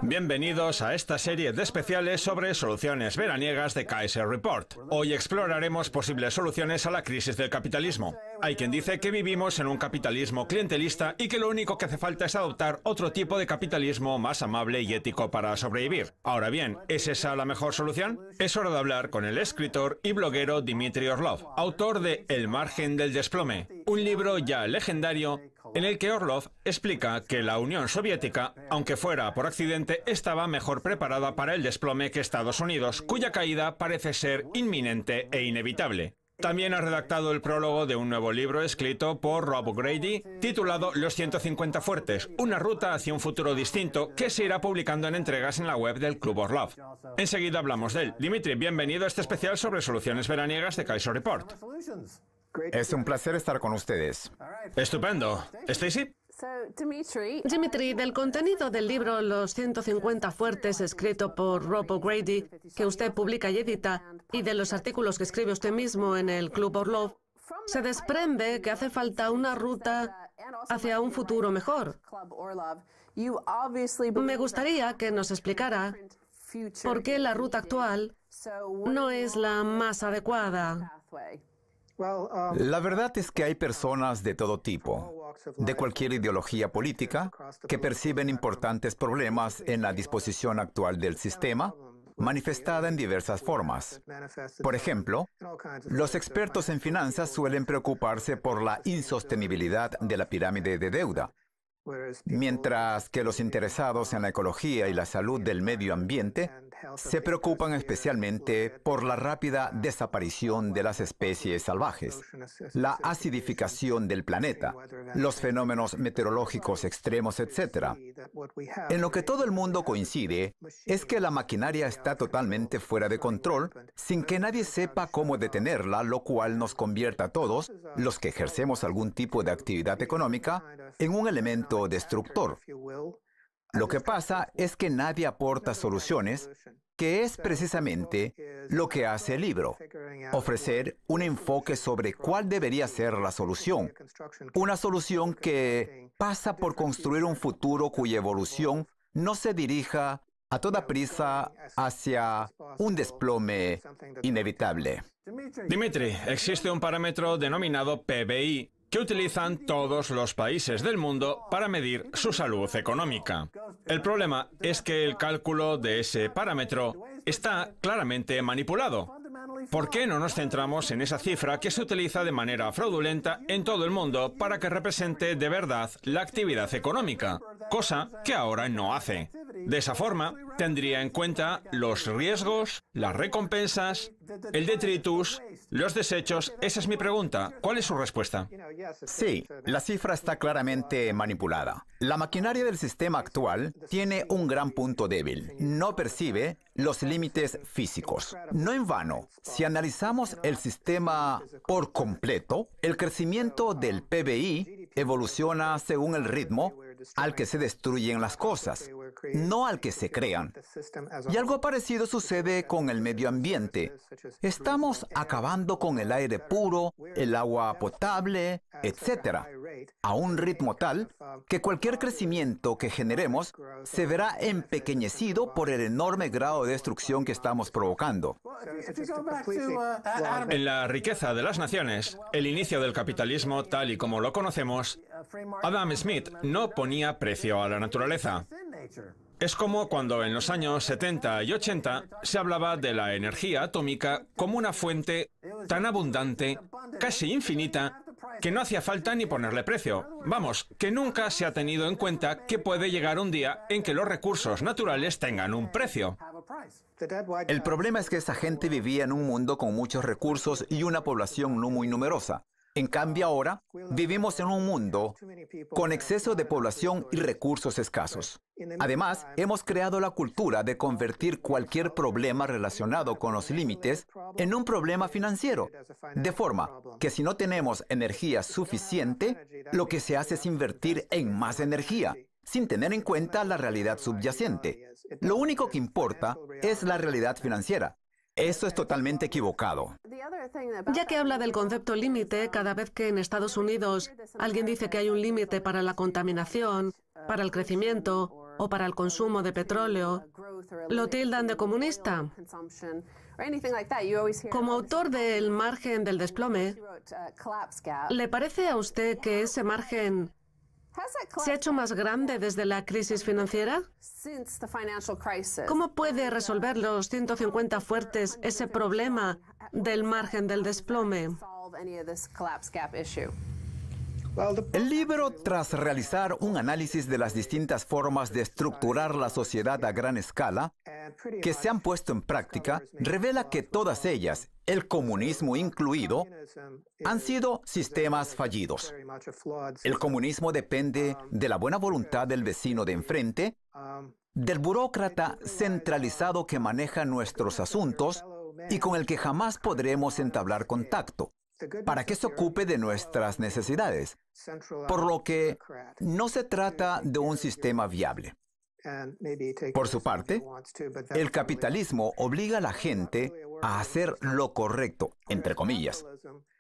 Bienvenidos a esta serie de especiales sobre soluciones veraniegas de Kaiser Report. Hoy exploraremos posibles soluciones a la crisis del capitalismo. Hay quien dice que vivimos en un capitalismo clientelista y que lo único que hace falta es adoptar otro tipo de capitalismo más amable y ético para sobrevivir. Ahora bien, ¿es esa la mejor solución? Es hora de hablar con el escritor y bloguero Dmitry Orlov, autor de El margen del desplome, un libro ya legendario en el que Orlov explica que la Unión Soviética, aunque fuera por accidente, estaba mejor preparada para el desplome que Estados Unidos, cuya caída parece ser inminente e inevitable. También ha redactado el prólogo de un nuevo libro escrito por Rob Grady, titulado Los 150 Fuertes, una ruta hacia un futuro distinto, que se irá publicando en entregas en la web del Club Orlov. Enseguida hablamos de él. Dmitry, bienvenido a este especial sobre soluciones veraniegas de Kaiser Report. Es un placer estar con ustedes. Estupendo. ¿Stacy? Dmitry, del contenido del libro Los 150 Fuertes, escrito por Rob O'Grady, que usted publica y edita, y de los artículos que escribe usted mismo en el Club Orlov, se desprende que hace falta una ruta hacia un futuro mejor. Me gustaría que nos explicara por qué la ruta actual no es la más adecuada. La verdad es que hay personas de todo tipo, de cualquier ideología política, que perciben importantes problemas en la disposición actual del sistema, manifestada en diversas formas. Por ejemplo, los expertos en finanzas suelen preocuparse por la insostenibilidad de la pirámide de deuda, mientras que los interesados en la ecología y la salud del medio ambiente se preocupan especialmente por la rápida desaparición de las especies salvajes, la acidificación del planeta, los fenómenos meteorológicos extremos, etc. En lo que todo el mundo coincide es que la maquinaria está totalmente fuera de control, sin que nadie sepa cómo detenerla, lo cual nos convierte a todos, los que ejercemos algún tipo de actividad económica, en un elemento destructor. Lo que pasa es que nadie aporta soluciones, que es precisamente lo que hace el libro: ofrecer un enfoque sobre cuál debería ser la solución. Una solución que pasa por construir un futuro cuya evolución no se dirija a toda prisa hacia un desplome inevitable. Dmitry, existe un parámetro denominado PBI, que utilizan todos los países del mundo para medir su salud económica. El problema es que el cálculo de ese parámetro está claramente manipulado. ¿Por qué no nos centramos en esa cifra que se utiliza de manera fraudulenta en todo el mundo para que represente de verdad la actividad económica, cosa que ahora no hace? De esa forma, tendría en cuenta los riesgos, las recompensas, el detritus, los desechos. Esa es mi pregunta. ¿Cuál es su respuesta? Sí, la cifra está claramente manipulada. La maquinaria del sistema actual tiene un gran punto débil. No percibe los límites físicos. No en vano, si analizamos el sistema por completo, el crecimiento del PBI evoluciona según el ritmo al que se destruyen las cosas, no al que se crean. Y algo parecido sucede con el medio ambiente. Estamos acabando con el aire puro, el agua potable, etc., a un ritmo tal que cualquier crecimiento que generemos se verá empequeñecido por el enorme grado de destrucción que estamos provocando. En La riqueza de las naciones, el inicio del capitalismo tal y como lo conocemos, Adam Smith no ponía precio a la naturaleza. Es como cuando en los años 70 y 80 se hablaba de la energía atómica como una fuente tan abundante, casi infinita, que no hacía falta ni ponerle precio. Vamos, que nunca se ha tenido en cuenta que puede llegar un día en que los recursos naturales tengan un precio. El problema es que esa gente vivía en un mundo con muchos recursos y una población no muy numerosa. En cambio ahora, vivimos en un mundo con exceso de población y recursos escasos. Además, hemos creado la cultura de convertir cualquier problema relacionado con los límites en un problema financiero, de forma que si no tenemos energía suficiente, lo que se hace es invertir en más energía, sin tener en cuenta la realidad subyacente. Lo único que importa es la realidad financiera. Eso es totalmente equivocado. Ya que habla del concepto límite, cada vez que en Estados Unidos alguien dice que hay un límite para la contaminación, para el crecimiento o para el consumo de petróleo, lo tildan de comunista. Como autor del margen del desplome, ¿le parece a usted que ese margen se ha hecho más grande desde la crisis financiera? ¿Cómo puede resolver los 150 fuertes ese problema del margen del desplome? El libro, tras realizar un análisis de las distintas formas de estructurar la sociedad a gran escala que se han puesto en práctica, revela que todas ellas, el comunismo incluido, han sido sistemas fallidos. El comunismo depende de la buena voluntad del vecino de enfrente, del burócrata centralizado que maneja nuestros asuntos y con el que jamás podremos entablar contacto, para que se ocupe de nuestras necesidades, por lo que no se trata de un sistema viable. Por su parte, el capitalismo obliga a la gente a hacer lo correcto, entre comillas,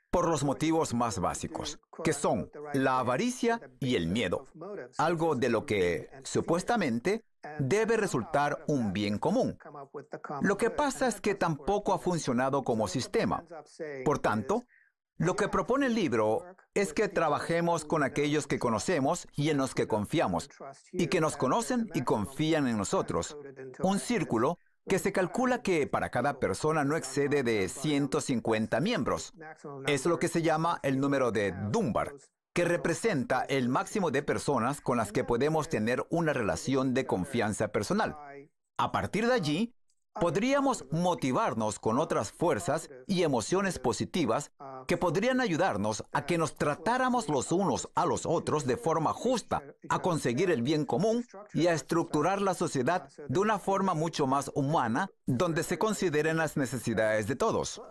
por los motivos más básicos, que son la avaricia y el miedo, algo de lo que, supuestamente, debe resultar un bien común. Lo que pasa es que tampoco ha funcionado como sistema. Por tanto, lo que propone el libro es que trabajemos con aquellos que conocemos y en los que confiamos, y que nos conocen y confían en nosotros. Un círculo que se calcula que para cada persona no excede de 150 miembros. Es lo que se llama el número de Dunbar, que representa el máximo de personas con las que podemos tener una relación de confianza personal. A partir de allí, podríamos motivarnos con otras fuerzas y emociones positivas que podrían ayudarnos a que nos tratáramos los unos a los otros de forma justa, a conseguir el bien común y a estructurar la sociedad de una forma mucho más humana, donde se consideren las necesidades de todos.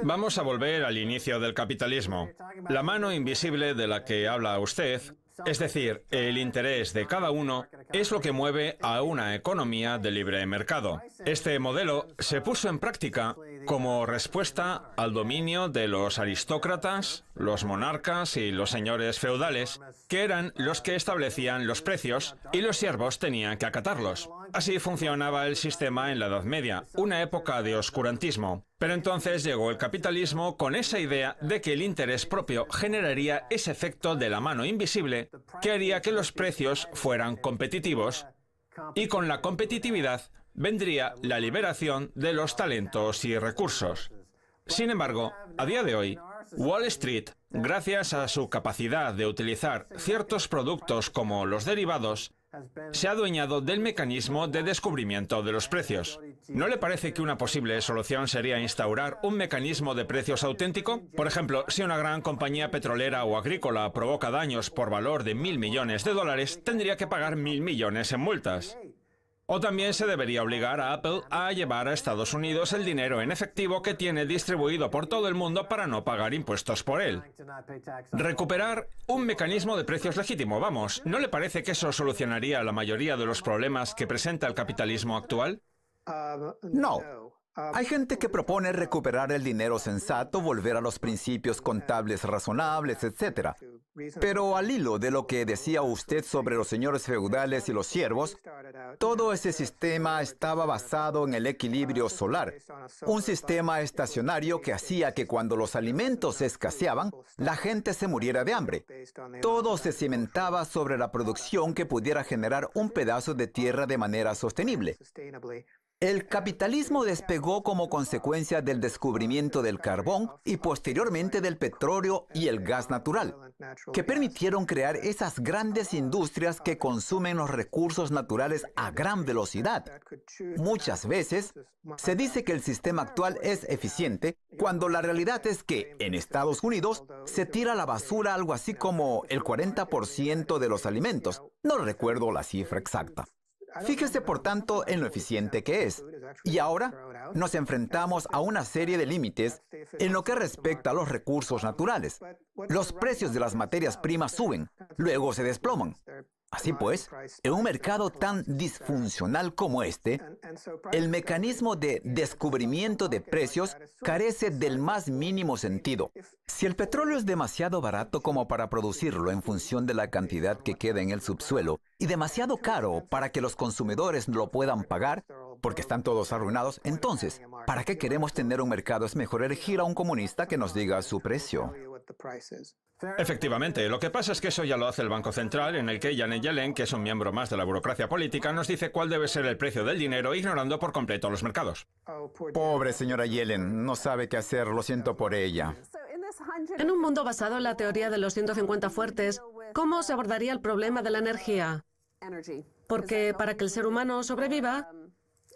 Vamos a volver al inicio del capitalismo. La mano invisible de la que habla usted, es decir, el interés de cada uno, es lo que mueve a una economía de libre mercado. Este modelo se puso en práctica como respuesta al dominio de los aristócratas, los monarcas y los señores feudales, que eran los que establecían los precios y los siervos tenían que acatarlos. Así funcionaba el sistema en la Edad Media, una época de oscurantismo. Pero entonces llegó el capitalismo con esa idea de que el interés propio generaría ese efecto de la mano invisible que haría que los precios fueran competitivos, y con la competitividad vendría la liberación de los talentos y recursos. Sin embargo, a día de hoy, Wall Street, gracias a su capacidad de utilizar ciertos productos como los derivados, se ha adueñado del mecanismo de descubrimiento de los precios. ¿No le parece que una posible solución sería instaurar un mecanismo de precios auténtico? Por ejemplo, si una gran compañía petrolera o agrícola provoca daños por valor de $1.000 millones, tendría que pagar 1.000 millones en multas. O también se debería obligar a Apple a llevar a Estados Unidos el dinero en efectivo que tiene distribuido por todo el mundo para no pagar impuestos por él. Recuperar un mecanismo de precios legítimo, vamos, ¿no le parece que eso solucionaría la mayoría de los problemas que presenta el capitalismo actual? No. Hay gente que propone recuperar el dinero sensato, volver a los principios contables razonables, etc. Pero al hilo de lo que decía usted sobre los señores feudales y los siervos, todo ese sistema estaba basado en el equilibrio solar, un sistema estacionario que hacía que cuando los alimentos escaseaban, la gente se muriera de hambre. Todo se cimentaba sobre la producción que pudiera generar un pedazo de tierra de manera sostenible. El capitalismo despegó como consecuencia del descubrimiento del carbón y posteriormente del petróleo y el gas natural, que permitieron crear esas grandes industrias que consumen los recursos naturales a gran velocidad. Muchas veces se dice que el sistema actual es eficiente, cuando la realidad es que en Estados Unidos se tira a la basura algo así como el 40% de los alimentos. No recuerdo la cifra exacta. Fíjese, por tanto, en lo eficiente que es. Y ahora nos enfrentamos a una serie de límites en lo que respecta a los recursos naturales. Los precios de las materias primas suben, luego se desploman. Así pues, en un mercado tan disfuncional como este, el mecanismo de descubrimiento de precios carece del más mínimo sentido. Si el petróleo es demasiado barato como para producirlo en función de la cantidad que queda en el subsuelo y demasiado caro para que los consumidores lo puedan pagar, porque están todos arruinados, entonces, ¿para qué queremos tener un mercado? Es mejor elegir a un comunista que nos diga su precio. Efectivamente, lo que pasa es que eso ya lo hace el Banco Central, en el que Janet Yellen, que es un miembro más de la burocracia política, nos dice cuál debe ser el precio del dinero, ignorando por completo los mercados. Pobre señora Yellen, no sabe qué hacer, lo siento por ella. En un mundo basado en la teoría de los 150 fuertes, ¿cómo se abordaría el problema de la energía? Porque para que el ser humano sobreviva,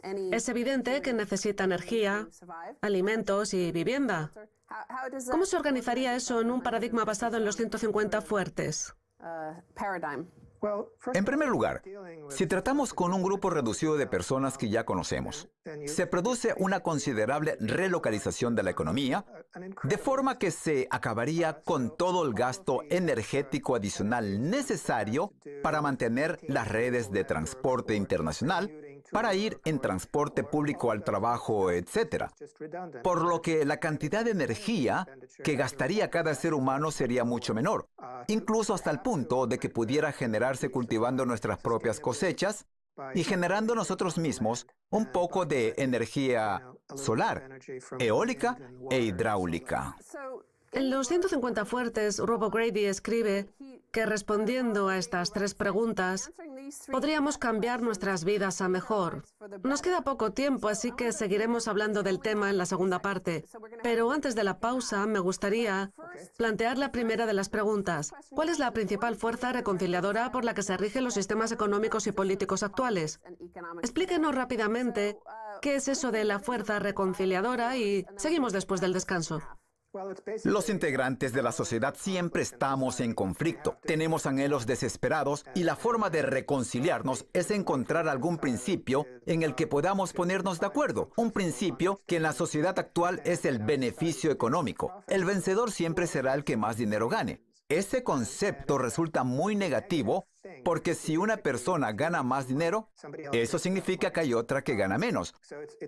es evidente que necesita energía, alimentos y vivienda. ¿Cómo se organizaría eso en un paradigma basado en los 150 fuertes? En primer lugar, si tratamos con un grupo reducido de personas que ya conocemos, se produce una considerable relocalización de la economía, de forma que se acabaría con todo el gasto energético adicional necesario para mantener las redes de transporte internacional, para ir en transporte público al trabajo, etc. Por lo que la cantidad de energía que gastaría cada ser humano sería mucho menor, incluso hasta el punto de que pudiera generarse cultivando nuestras propias cosechas y generando nosotros mismos un poco de energía solar, eólica e hidráulica. En los 150 fuertes, Rob O'Grady escribe que respondiendo a estas tres preguntas, podríamos cambiar nuestras vidas a mejor. Nos queda poco tiempo, así que seguiremos hablando del tema en la segunda parte. Pero antes de la pausa, me gustaría plantear la primera de las preguntas. ¿Cuál es la principal fuerza reconciliadora por la que se rigen los sistemas económicos y políticos actuales? Explíquenos rápidamente qué es eso de la fuerza reconciliadora y seguimos después del descanso. Los integrantes de la sociedad siempre estamos en conflicto, tenemos anhelos desesperados y la forma de reconciliarnos es encontrar algún principio en el que podamos ponernos de acuerdo. Un principio que en la sociedad actual es el beneficio económico. El vencedor siempre será el que más dinero gane. Ese concepto resulta muy negativo porque si una persona gana más dinero, eso significa que hay otra que gana menos,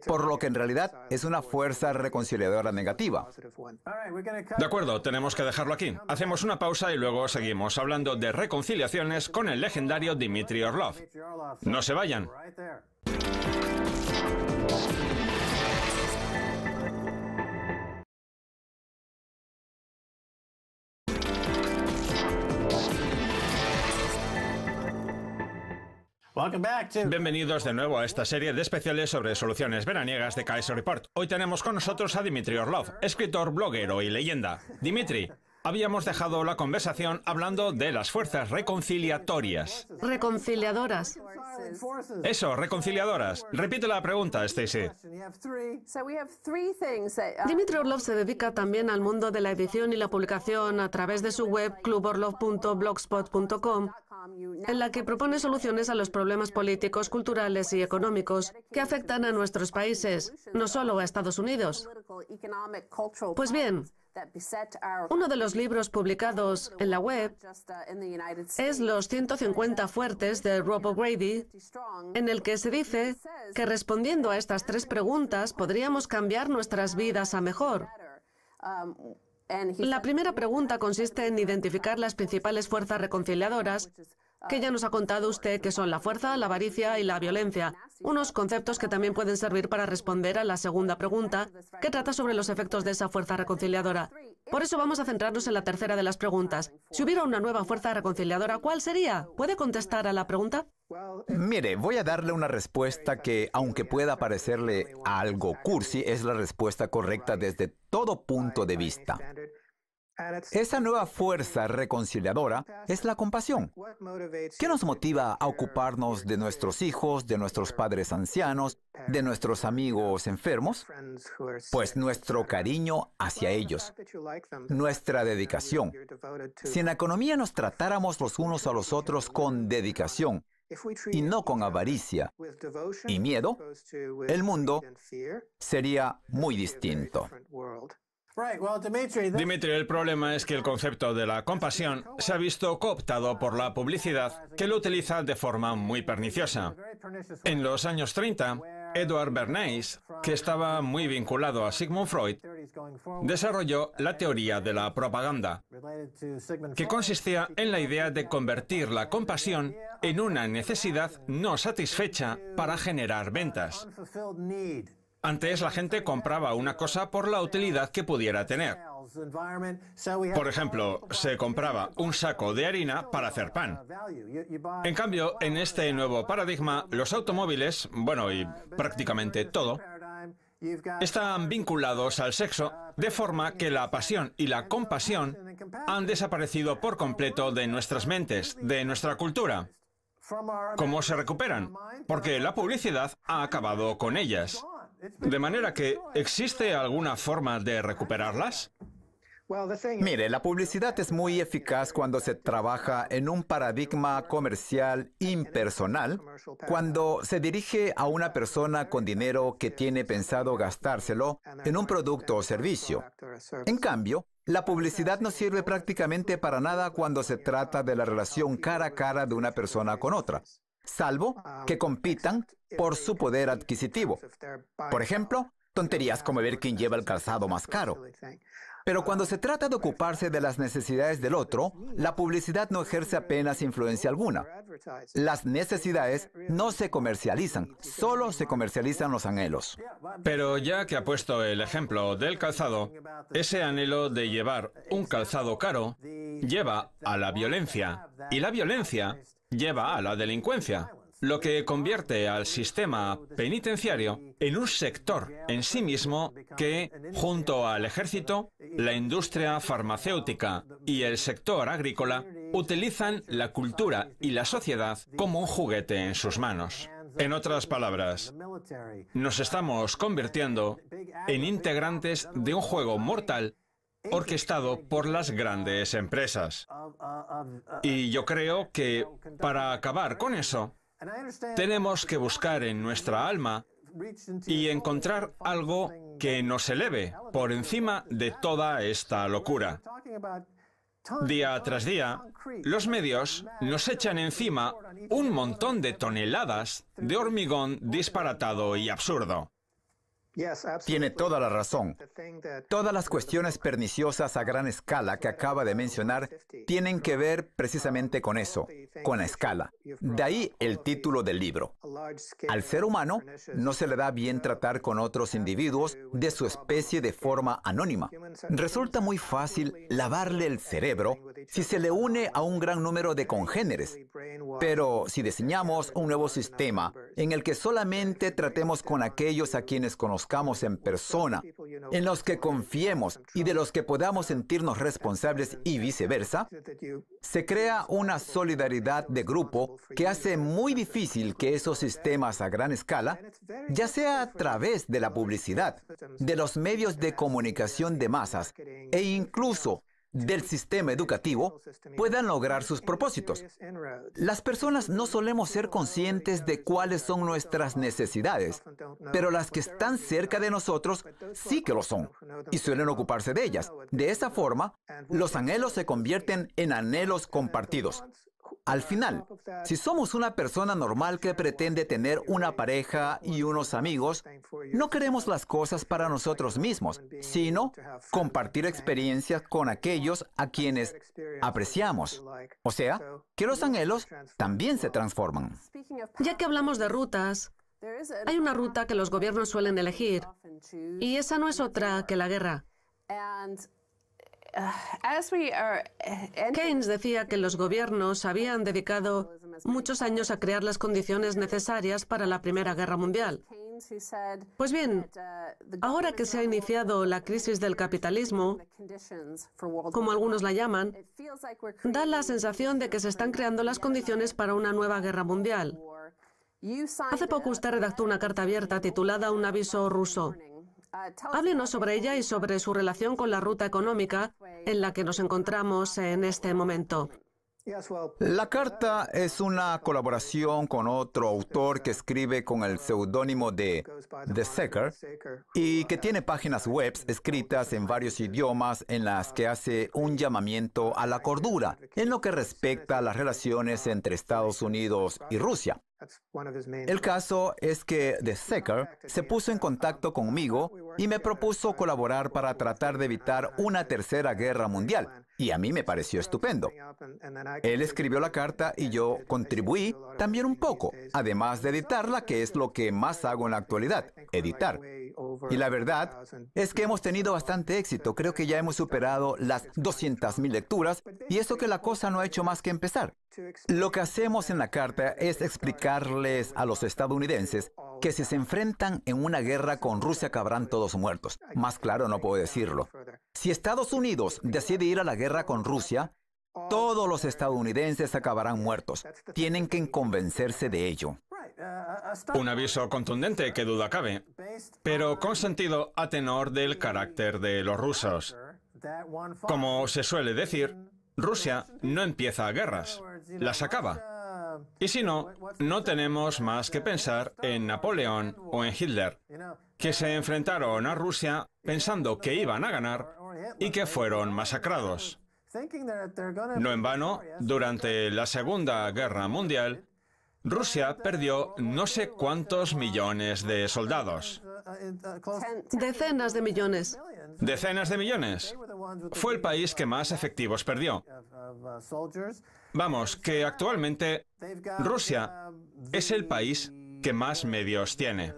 por lo que en realidad es una fuerza reconciliadora negativa. De acuerdo, tenemos que dejarlo aquí. Hacemos una pausa y luego seguimos hablando de reconciliaciones con el legendario Dmitry Orlov. No se vayan. Bienvenidos de nuevo a esta serie de especiales sobre soluciones veraniegas de KS Report. Hoy tenemos con nosotros a Dmitry Orlov, escritor, bloguero y leyenda. Dmitry, habíamos dejado la conversación hablando de las fuerzas reconciliatorias. Reconciliadoras. Eso, reconciliadoras. Repite la pregunta, Stacy. Dmitry Orlov se dedica también al mundo de la edición y la publicación a través de su web cluborlov.blogspot.com, en la que propone soluciones a los problemas políticos, culturales y económicos que afectan a nuestros países, no solo a Estados Unidos. Pues bien, uno de los libros publicados en la web es Los 150 fuertes de Rob O'Grady, en el que se dice que respondiendo a estas tres preguntas podríamos cambiar nuestras vidas a mejor. La primera pregunta consiste en identificar las principales fuerzas reconciliadoras, que ya nos ha contado usted que son la fuerza, la avaricia y la violencia, unos conceptos que también pueden servir para responder a la segunda pregunta, que trata sobre los efectos de esa fuerza reconciliadora. Por eso vamos a centrarnos en la tercera de las preguntas. Si hubiera una nueva fuerza reconciliadora, ¿cuál sería? ¿Puede contestar a la pregunta? Mire, voy a darle una respuesta que, aunque pueda parecerle algo cursi, es la respuesta correcta desde todo punto de vista. Esa nueva fuerza reconciliadora es la compasión. ¿Qué nos motiva a ocuparnos de nuestros hijos, de nuestros padres ancianos, de nuestros amigos enfermos? Pues nuestro cariño hacia ellos, nuestra dedicación. Si en la economía nos tratáramos los unos a los otros con dedicación y no con avaricia y miedo, el mundo sería muy distinto. Dimitri, el problema es que el concepto de la compasión se ha visto cooptado por la publicidad, que lo utiliza de forma muy perniciosa. En los años 30, Edward Bernays, que estaba muy vinculado a Sigmund Freud, desarrolló la teoría de la propaganda, que consistía en la idea de convertir la compasión en una necesidad no satisfecha para generar ventas. Antes la gente compraba una cosa por la utilidad que pudiera tener. Por ejemplo, se compraba un saco de harina para hacer pan. En cambio, en este nuevo paradigma, los automóviles, bueno, y prácticamente todo, están vinculados al sexo, de forma que la pasión y la compasión han desaparecido por completo de nuestras mentes, de nuestra cultura. ¿Cómo se recuperan? Porque la publicidad ha acabado con ellas. De manera que, ¿existe alguna forma de recuperarlas? Mire, la publicidad es muy eficaz cuando se trabaja en un paradigma comercial impersonal, cuando se dirige a una persona con dinero que tiene pensado gastárselo en un producto o servicio. En cambio, la publicidad no sirve prácticamente para nada cuando se trata de la relación cara a cara de una persona con otra, salvo que compitan por su poder adquisitivo. Por ejemplo, tonterías como ver quién lleva el calzado más caro. Pero cuando se trata de ocuparse de las necesidades del otro, la publicidad no ejerce apenas influencia alguna. Las necesidades no se comercializan, solo se comercializan los anhelos. Pero ya que ha puesto el ejemplo del calzado, ese anhelo de llevar un calzado caro lleva a la violencia, y la violencia lleva a la delincuencia, lo que convierte al sistema penitenciario en un sector en sí mismo que, junto al ejército, la industria farmacéutica y el sector agrícola, utilizan la cultura y la sociedad como un juguete en sus manos. En otras palabras, nos estamos convirtiendo en integrantes de un juego mortal orquestado por las grandes empresas. Y yo creo que, para acabar con eso, tenemos que buscar en nuestra alma y encontrar algo que nos eleve por encima de toda esta locura. Día tras día, los medios nos echan encima un montón de toneladas de hormigón disparatado y absurdo. Tiene toda la razón. Todas las cuestiones perniciosas a gran escala que acaba de mencionar tienen que ver precisamente con eso, con la escala. De ahí el título del libro. Al ser humano no se le da bien tratar con otros individuos de su especie de forma anónima. Resulta muy fácil lavarle el cerebro si se le une a un gran número de congéneres. Pero si diseñamos un nuevo sistema en el que solamente tratemos con aquellos a quienes conozcamos en persona, en los que confiemos y de los que podamos sentirnos responsables y viceversa, se crea una solidaridad de grupo que hace muy difícil que esos sistemas a gran escala, ya sea a través de la publicidad, de los medios de comunicación de masas e incluso del sistema educativo, puedan lograr sus propósitos. Las personas no solemos ser conscientes de cuáles son nuestras necesidades, pero las que están cerca de nosotros sí que lo son, y suelen ocuparse de ellas. De esa forma, los anhelos se convierten en anhelos compartidos. Al final, si somos una persona normal que pretende tener una pareja y unos amigos, no queremos las cosas para nosotros mismos, sino compartir experiencias con aquellos a quienes apreciamos. O sea, que los anhelos también se transforman. Ya que hablamos de rutas, hay una ruta que los gobiernos suelen elegir, y esa no es otra que la guerra. Keynes decía que los gobiernos habían dedicado muchos años a crear las condiciones necesarias para la Primera Guerra Mundial. Pues bien, ahora que se ha iniciado la crisis del capitalismo, como algunos la llaman, da la sensación de que se están creando las condiciones para una nueva guerra mundial. Hace poco usted redactó una carta abierta titulada Un aviso ruso. Háblenos sobre ella y sobre su relación con la ruta económica en la que nos encontramos en este momento. La carta es una colaboración con otro autor que escribe con el seudónimo de The Seeker y que tiene páginas web escritas en varios idiomas en las que hace un llamamiento a la cordura en lo que respecta a las relaciones entre Estados Unidos y Rusia. El caso es que The Seeker se puso en contacto conmigo y me propuso colaborar para tratar de evitar una tercera guerra mundial. Y a mí me pareció estupendo. Él escribió la carta y yo contribuí también un poco, además de editarla, que es lo que más hago en la actualidad, editar. Y la verdad es que hemos tenido bastante éxito. Creo que ya hemos superado las 200.000 lecturas y eso que la cosa no ha hecho más que empezar. Lo que hacemos en la carta es explicarles a los estadounidenses que si se enfrentan en una guerra con Rusia acabarán todos muertos. Más claro no puedo decirlo. Si Estados Unidos decide ir a la guerra con Rusia, todos los estadounidenses acabarán muertos. Tienen que convencerse de ello. Un aviso contundente, que duda cabe, pero con sentido a tenor del carácter de los rusos. Como se suele decir, Rusia no empieza guerras, las acaba. Y si no, no tenemos más que pensar en Napoleón o en Hitler, que se enfrentaron a Rusia pensando que iban a ganar y que fueron masacrados. No en vano, durante la Segunda Guerra Mundial, Rusia perdió no sé cuántos millones de soldados. Decenas de millones. Decenas de millones. Fue el país que más efectivos perdió. Vamos, que actualmente Rusia es el país que más medios tiene.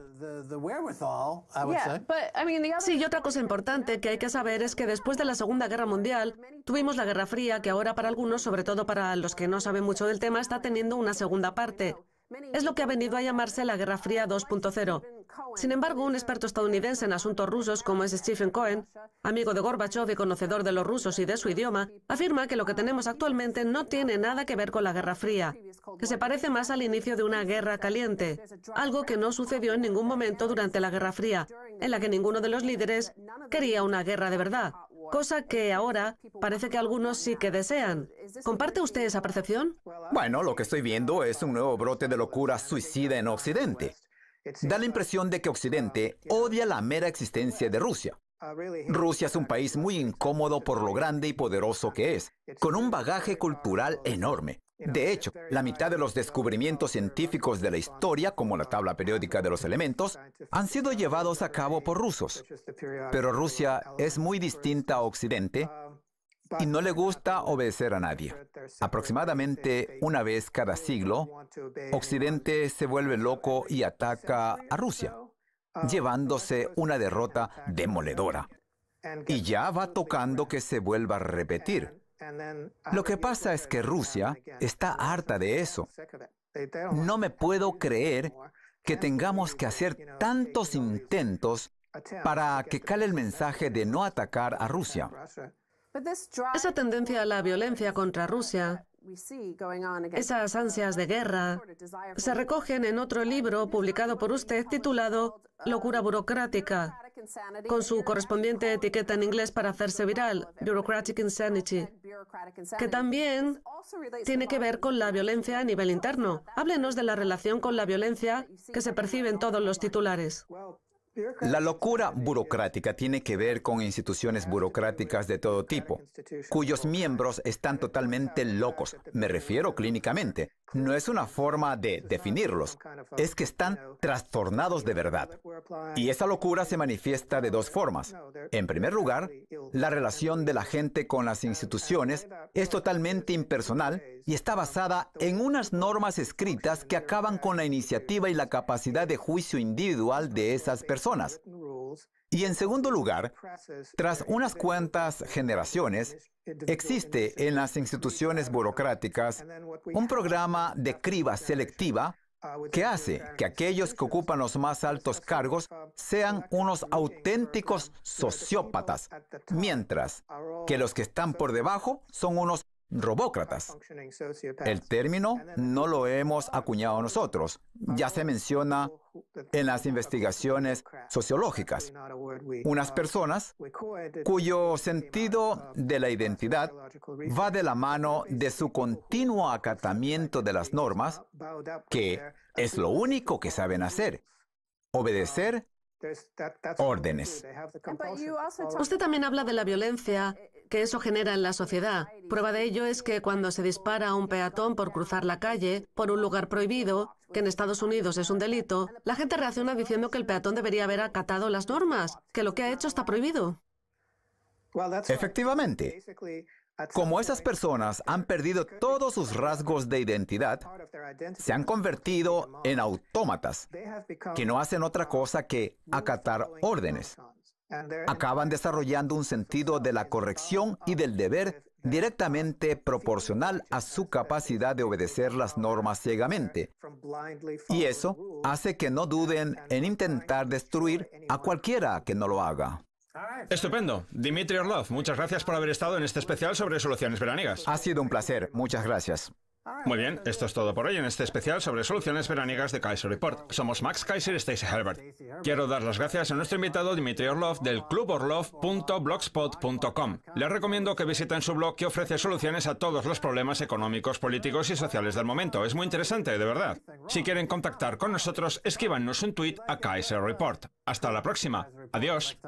Sí, y otra cosa importante que hay que saber es que después de la Segunda Guerra Mundial tuvimos la Guerra Fría, que ahora para algunos, sobre todo para los que no saben mucho del tema, está teniendo una segunda parte. Es lo que ha venido a llamarse la Guerra Fría 2.0. Sin embargo, un experto estadounidense en asuntos rusos, como es Stephen Cohen, amigo de Gorbachev y conocedor de los rusos y de su idioma, afirma que lo que tenemos actualmente no tiene nada que ver con la Guerra Fría, que se parece más al inicio de una guerra caliente, algo que no sucedió en ningún momento durante la Guerra Fría, en la que ninguno de los líderes quería una guerra de verdad, cosa que ahora parece que algunos sí que desean. ¿Comparte usted esa percepción? Bueno, lo que estoy viendo es un nuevo brote de locura suicida en Occidente. Da la impresión de que Occidente odia la mera existencia de Rusia. Rusia es un país muy incómodo por lo grande y poderoso que es, con un bagaje cultural enorme. De hecho, la mitad de los descubrimientos científicos de la historia, como la tabla periódica de los elementos, han sido llevados a cabo por rusos. Pero Rusia es muy distinta a Occidente y no le gusta obedecer a nadie. Aproximadamente una vez cada siglo, Occidente se vuelve loco y ataca a Rusia, llevándose una derrota demoledora. Y ya va tocando que se vuelva a repetir. Lo que pasa es que Rusia está harta de eso. No me puedo creer que tengamos que hacer tantos intentos para que cale el mensaje de no atacar a Rusia. Esa tendencia a la violencia contra Rusia, esas ansias de guerra, se recogen en otro libro publicado por usted titulado Locura burocrática, con su correspondiente etiqueta en inglés para hacerse viral, Bureaucratic Insanity, que también tiene que ver con la violencia a nivel interno. Háblenos de la relación con la violencia que se percibe en todos los titulares. La locura burocrática tiene que ver con instituciones burocráticas de todo tipo, cuyos miembros están totalmente locos. Me refiero clínicamente. No es una forma de definirlos, es que están trastornados de verdad. Y esa locura se manifiesta de dos formas. En primer lugar, la relación de la gente con las instituciones es totalmente impersonal y está basada en unas normas escritas que acaban con la iniciativa y la capacidad de juicio individual de esas personas. Y en segundo lugar, tras unas cuantas generaciones, existe en las instituciones burocráticas un programa de criba selectiva que hace que aquellos que ocupan los más altos cargos sean unos auténticos sociópatas, mientras que los que están por debajo son unos robócratas. El término no lo hemos acuñado nosotros. Ya se menciona en las investigaciones sociológicas. Unas personas cuyo sentido de la identidad va de la mano de su continuo acatamiento de las normas, que es lo único que saben hacer: obedecer órdenes. Usted también habla de la violencia que eso genera en la sociedad. Prueba de ello es que cuando se dispara a un peatón por cruzar la calle, por un lugar prohibido, que en Estados Unidos es un delito, la gente reacciona diciendo que el peatón debería haber acatado las normas, que lo que ha hecho está prohibido. Efectivamente, como esas personas han perdido todos sus rasgos de identidad, se han convertido en autómatas que no hacen otra cosa que acatar órdenes. Acaban desarrollando un sentido de la corrección y del deber directamente proporcional a su capacidad de obedecer las normas ciegamente. Y eso hace que no duden en intentar destruir a cualquiera que no lo haga. Estupendo. Dmitry Orlov, muchas gracias por haber estado en este especial sobre soluciones veraniegas. Ha sido un placer. Muchas gracias. Muy bien, esto es todo por hoy en este especial sobre soluciones veraniegas de Kaiser Report. Somos Max Kaiser y Stacey Herbert. Quiero dar las gracias a nuestro invitado Dmitry Orlov del cluborlov.blogspot.com. Les recomiendo que visiten su blog, que ofrece soluciones a todos los problemas económicos, políticos y sociales del momento. Es muy interesante, de verdad. Si quieren contactar con nosotros, escríbanos un tweet a Kaiser Report. Hasta la próxima. Adiós.